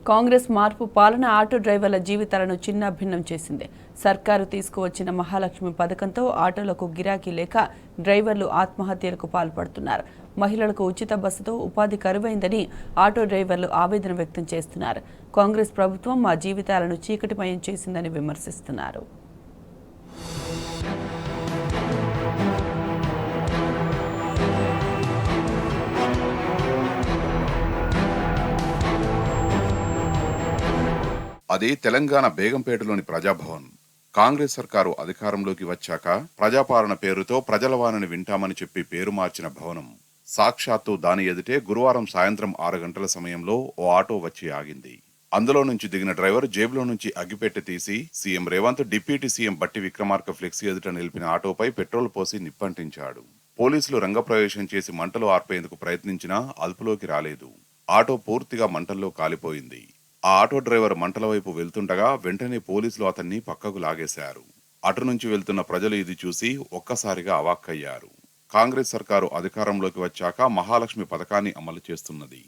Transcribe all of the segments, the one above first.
కాంగ్రెస్ మార్పు పాలన ఆటో డ్రైవర్ల జీవితాలను చిన్నాభిన్నం చేసింది. సర్కారు తీసుకువచ్చిన మహాలక్ష్మి పథకంతో ఆటోలకు గిరాకీ లేక డ్రైవర్లు ఆత్మహత్యలకు పాల్పడుతున్నారు. మహిళలకు ఉచిత బస్సుతో ఉపాధి కరువైందని ఆటో డ్రైవర్లు ఆవేదన వ్యక్తం చేస్తున్నారు. కాంగ్రెస్ ప్రభుత్వం మా జీవితాలను చీకటిమయం చేసిందని విమర్శిస్తున్నారు. అది తెలంగాణ బేగంపేటలోని ప్రజాభవన్. కాంగ్రెస్ సర్కారు అధికారంలోకి వచ్చాక ప్రజాపాలన పేరుతో ప్రజల వాణిని వింటామని చెప్పి పేరు మార్చిన భవనం. సాక్షాత్తు దాని ఎదుటే గురువారం సాయంత్రం 6 గంటల సమయంలో ఓ ఆటో వచ్చి ఆగింది. అందులో నుంచి దిగిన డ్రైవర్ జేబులో నుంచి అగ్గిపెట్టె తీసి సీఎం రేవంత్, డిప్యూటీ సీఎం బట్టి విక్రమార్క ఫ్లెక్సీ ఎదుట నిలిపిన ఆటోపై పెట్రోల్ పోసి నిప్పంటించాడు. పోలీసులు రంగప్రవేశం చేసి మంటలు ఆర్పేందుకు ప్రయత్నించినా అదుపులోకి రాలేదు. ఆటో పూర్తిగా మంటల్లో కాలిపోయింది. ఆ ఆటో డ్రైవర్ మంటల వైపు వెళ్తుండగా వెంటనే పోలీసులు అతన్ని పక్కకు లాగేశారు. అటు నుంచి వెళ్తున్న ప్రజలు ఇది చూసి ఒక్కసారిగా అవాక్కయ్యారు. కాంగ్రెస్ సర్కారు అధికారంలోకి వచ్చాక మహాలక్ష్మి పథకాన్ని అమలు చేస్తున్నది.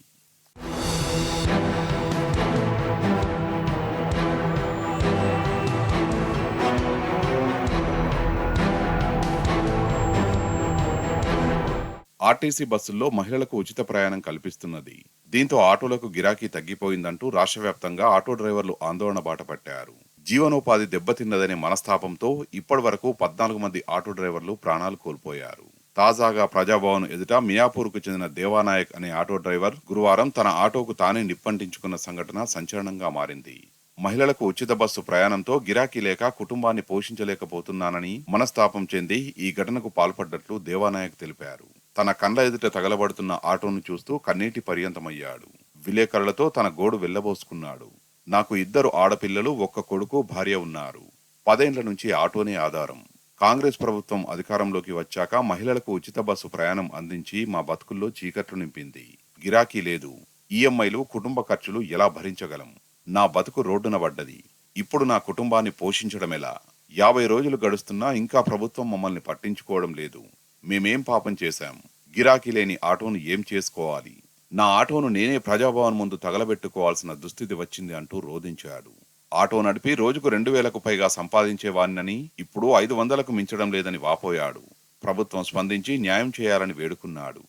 ఆర్టీసీ బస్సుల్లో మహిళలకు ఉచిత ప్రయాణం కల్పిస్తున్నది. దీంతో ఆటోలకు గిరాకీ తగ్గిపోయిందంటూ రాష్ట్ర వ్యాప్తంగా ఆటో డ్రైవర్లు ఆందోళన బాటపట్టారు. జీవనోపాధి దెబ్బతిన్నదనే మనస్తాపంతో ఇప్పటి వరకు 14 మంది ఆటో డ్రైవర్లు ప్రాణాలు కోల్పోయారు. తాజాగా ప్రజాభవన్ ఎదుట మియాపూర్కు చెందిన దేవానాయక్ అనే ఆటో డ్రైవర్ గురువారం తన ఆటోకు తానే నిప్పంటించుకున్న సంఘటన సంచలనంగా మారింది. మహిళలకు ఉచిత బస్సు ప్రయాణంతో గిరాకీ లేక కుటుంబాన్ని పోషించలేకపోతున్నానని మనస్తాపం చెంది ఈ ఘటనకు పాల్పడ్డట్లు దేవానాయక్ తెలిపారు. తన కండ్ల ఎదుట తగలబడుతున్న ఆటోను చూస్తూ కన్నీటి పర్యంతమయ్యాడు. విలేకరులతో తన గోడు వెళ్లబోసుకున్నాడు. నాకు 2 ఆడపిల్లలు, 1 కొడుకు, భార్య ఉన్నారు. 10 ఏళ్ల నుంచి ఆటోనే ఆధారం. కాంగ్రెస్ ప్రభుత్వం అధికారంలోకి వచ్చాక మహిళలకు ఉచిత బస్సు ప్రయాణం అందించి మా బతుకుల్లో చీకట్లు నింపింది. గిరాకీ లేదు. ఈఎంఐలు, కుటుంబ ఖర్చులు ఎలా భరించగలం? నా బతుకు రోడ్డున పడ్డది. ఇప్పుడు నా కుటుంబాన్ని పోషించడమెలా? 50 రోజులు గడుస్తున్నా ఇంకా ప్రభుత్వం మమ్మల్ని పట్టించుకోవడం లేదు. మేమేం పాపం చేశాం? గిరాకీ లేని ఆటోను ఏం చేసుకోవాలి? నా ఆటోను నేనే ప్రజాభవన్ ముందు తగలబెట్టుకోవాల్సిన దుస్థితి వచ్చింది అంటూ రోధించాడు. ఆటో నడిపి రోజుకు 2000కు పైగా సంపాదించేవాణ్ణని ఇప్పుడు 500కు మించడం లేదని వాపోయాడు. ప్రభుత్వం స్పందించి న్యాయం చేయాలని వేడుకున్నాడు.